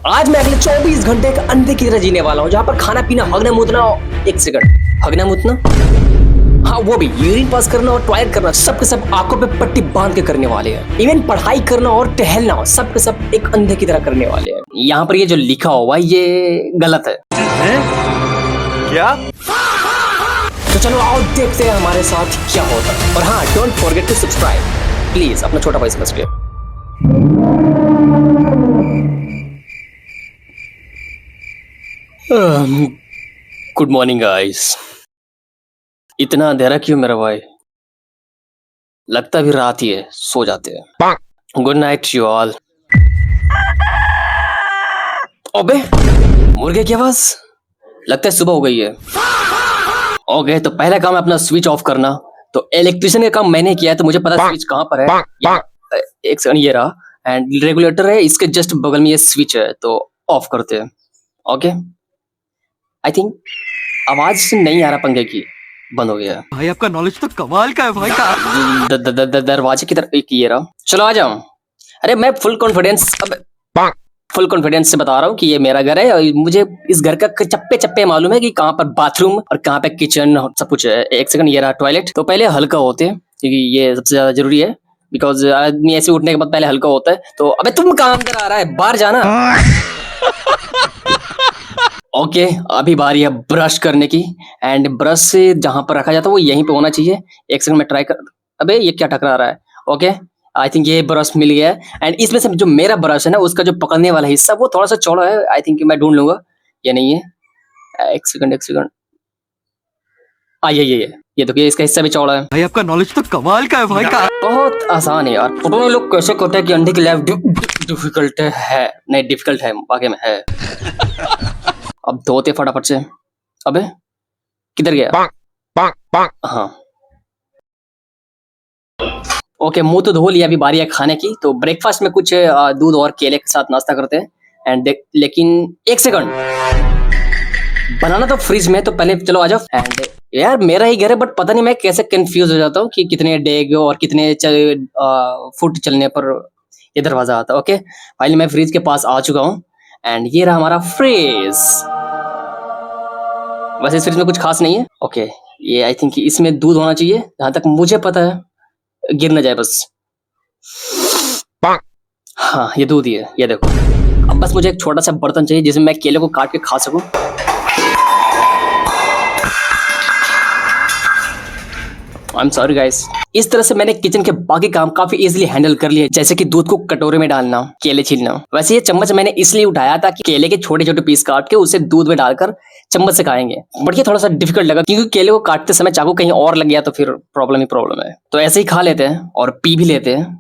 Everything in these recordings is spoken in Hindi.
आज मैं अगले 24 घंटे एक अंधे की तरह जीने वाला हूँ, जहाँ पर खाना पीना, हगना मुतना, एक सेकंड, हगना मुतना, हाँ वो भी, यूरिन पास करना और टॉयलेट करना, सब के सब आंखों पे पट्टी बांध के करने वाले हैं। इवन पढ़ाई करना और टहलना, सब के सब एक अंधे की तरह करने वाले हैं। यहाँ पर ये जो लिखा हुआ है ये गलत है। क्या? तो चलो आओ देखते हैं हमारे साथ क्या होता है। और हाँ, don't forget to subscribe please, अपना छोटा भाई समझ के। Good morning guys. इतना अंधेरा क्यों मेरा भाई? लगता भी रात ही है, सो जाते हैं। Good night you all. अबे मुर्गे की आवाज, लगता है सुबह हो गई है। ओके, तो पहला काम है अपना स्विच ऑफ करना। तो इलेक्ट्रिशियन का काम मैंने किया है, तो मुझे पता स्विच कहाँ पर है। एक सेकंड, ये रहा, एंड रेगुलेटर है, इसके जस्ट बगल में ये स्विच है, तो ऑफ करते हैं। ओके, आई थिंक आवाज नहीं आ रहा पंखे की, बंद हो गया। भाई आपका नॉलेज तो कमाल का है भाई का। दरवाजे की तरफ एक ये रहा, चलो आ जाओ। अरे मैं फुल कॉन्फिडेंस से बता रहा हूँ कि ये मेरा घर है, और मुझे इस घर का चप्पे चप्पे मालूम है कि कहाँ पर बाथरूम और कहाँ पे किचन सब कुछ है। एक सेकंड, ये रहा टॉयलेट। तो पहले हल्का होते हैं, क्योंकि ये सबसे ज्यादा जरूरी है, बिकॉज आदमी ऐसे उठने के बाद पहले हल्का होता है। तो अबे तुम कहाँ अंदर आ रहा है, बाहर जाना। ओके, अभी बारी है ब्रश करने की, एंड ब्रश से जहां पर रखा जाता है वो यहीं पे होना चाहिए। एक सेकंड में ट्राई कर। अबे ये क्या टकरा रहा है? ओके, आई थिंक ये ब्रश मिल गया है, एंड इसमें से जो मेरा ब्रश है ना, उसका जो पकड़ने वाला हिस्सा वो थोड़ा सा चौड़ा है। आई थिंक मैं ढूंढ लूंगा, ये नहीं है। एक सेकंड, ये देखिए, इसका हिस्सा भी चौड़ा है। भाई आपका नॉलेज तो कमाल का है भाई का। बहुत आसान है यार। पता नहीं लोग कैसे कहते हैं कि अंडे की लाइफ डिफिकल्ट है। नहीं, डिफिकल्ट है, वाकई में है। अब धोते फटाफट से। अबे किधर गया? हाँ, ओके, मुंह तो धो लिया, अभी बारी है खाने की। तो ब्रेकफास्ट में कुछ दूध और केले के साथ नाश्ता करते हैं। एंड लेकिन एक सेकंड, बनाना तो फ्रिज में, तो पहले चलो आ जाओ। एंड यार मेरा ही घर है, बट पता नहीं मैं कैसे कंफ्यूज हो जाता हूँ कि कितने डेग और कितने फुट चलने पर ये दरवाजा आता है। ओके, फाइनली मैं फ्रिज के पास आ चुका हूँ, एंड ये रहा हमारा फ्रिज। वैसे इस फ्रिज में कुछ खास नहीं है। ओके, ये आई थिंक इसमें दूध होना चाहिए, जहां तक मुझे पता है, गिर ना जाए बस। हाँ, ये दूध ही है, ये देखो। अब बस मुझे एक छोटा सा बर्तन चाहिए जिसमें मैं केले को काट के खा सकूं। I am sorry guys. इस तरह से मैंने किचन के बाकी काम काफी इजीली हैंडल कर लिए, जैसे कि दूध को कटोरे में डालना, केले छीलना। वैसे ये चम्मच मैंने इसलिए उठाया था कि केले के छोटे छोटे पीस काट के उसे दूध में डालकर चम्मच से खाएंगे, बट ये थोड़ा सा डिफिकल्ट लगा, क्योंकि केले को काटते समय चाकू कहीं और लग गया तो फिर प्रॉब्लम ही प्रॉब्लम है। तो ऐसे ही खा लेते हैं और पी भी लेते हैं,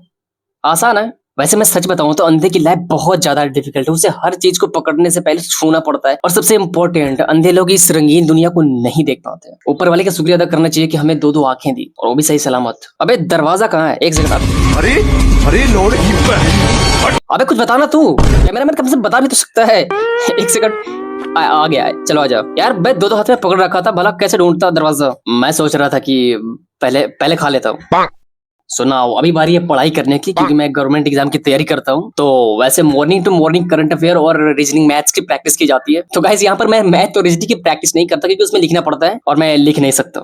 आसान है। वैसे मैं सच बताऊं तो अंधे की लाइफ बहुत ज्यादा डिफिकल्ट है। उसे हर चीज को पकड़ने से पहले छूना पड़ता है, और सबसे इम्पोर्टेंट, अंधे लोग इस रंगीन दुनिया को नहीं देख पाते। ऊपर वाले का शुक्रिया अदा करना चाहिए कि हमें दो दो आंखें दी, और वो भी सही सलामत। अबे दरवाजा कहाँ है? एक सेकंड। अरे लोड की बहन। अबे कुछ बताना तू, कैमरामैन कम से बता भी तो सकता है। एक सेकंड, आ गया है, चलो आ जाओ। यार मैं दो हाथ में पकड़ रखा था, भला कैसे ढूंढता दरवाजा। मैं सोच रहा था कि पहले खा लेता हूँ। सुनाओ, अभी बारी है पढ़ाई करने की, क्योंकि मैं गवर्नमेंट एग्जाम की तैयारी करता हूँ। तो वैसे morning to morning current affair और रीजनिंग मैथ्स की प्रैक्टिस की जाती है। तो गाइस यहाँ पर मैं मैथ और रीजनिंग की प्रैक्टिस नहीं करता, क्योंकि उसमें लिखना पड़ता है और मैं लिख नहीं सकता।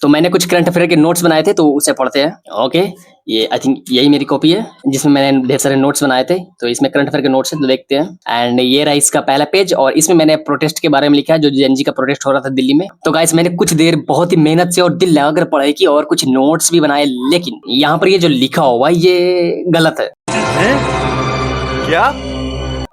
तो मैंने कुछ करंट अफेयर के नोट्स बनाए थे, तो उसे पढ़ते हैं। ओके, ये आई थिंक यही मेरी कॉपी है जिसमें मैंने ढेर सारे नोट्स बनाए थे। तो इसमें करंट अफेयर के नोट्स है, तो देखते हैं। एंड ये रहा इसका पहला पेज, और इसमें मैंने प्रोटेस्ट के बारे में लिखा है, जो जेएनजी का प्रोटेस्ट हो रहा था दिल्ली में। तो गाइस मैंने कुछ देर बहुत ही मेहनत से और दिल लगाकर पढ़ाई की, और कुछ नोट्स भी बनाए, लेकिन यहाँ पर ये जो लिखा हुआ ये गलत है। क्या?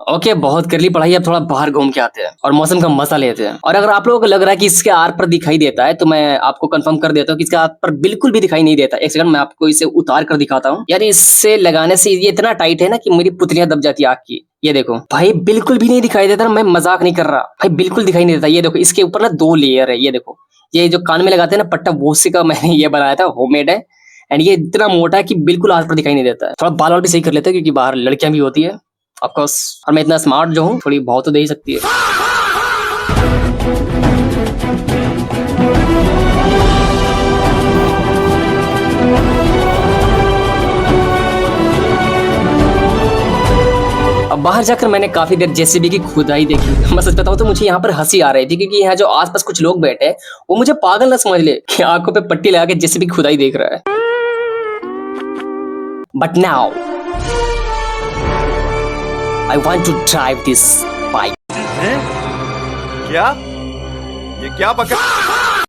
ओके, बहुत कर ली पढ़ाई, अब थोड़ा बाहर घूम के आते हैं और मौसम का मजा लेते हैं। और अगर आप लोगों को लग रहा है कि इसके आर पर दिखाई देता है, तो मैं आपको कंफर्म कर देता हूँ कि इसके आर पर बिल्कुल भी दिखाई नहीं देता। एक सेकंड, मैं आपको इसे उतार कर दिखाता हूँ। यार इससे लगाने से ये इतना टाइट है ना कि मेरी पुतलियां दब जाती है आग की। ये देखो भाई, बिल्कुल भी नहीं दिखाई देता, मैं मजाक नहीं कर रहा भाई, बिल्कुल दिखाई नहीं देता। ये देखो, इसके ऊपर ना 2 लेयर है। ये देखो, ये जो कान में लगाते हैं ना पट्टा, वो उसी का मैंने ये बनाया था, होममेड है। एंड ये इतना मोटा है कि बिल्कुल आर पर दिखाई नहीं देता है। थोड़ा बाल वाल भी सही कर लेते हैं, क्योंकि बाहर लड़कियां भी होती है ऑफकोर्स, और मैं इतना स्मार्ट जो हूँ, थोड़ी बहुत तो दे ही सकती है। अब बाहर जाकर मैंने काफी देर जेसीबी की खुदाई देखी। मैं सच बताऊं तो मुझे यहाँ पर हंसी आ रही थी, क्योंकि यहाँ जो आसपास कुछ लोग बैठे हैं वो मुझे पागल ना समझ ले कि आंखों पे पट्टी लगा के जेसीबी की खुदाई देख रहा है। But now I want to drive this bike. क्या? ये क्या बका?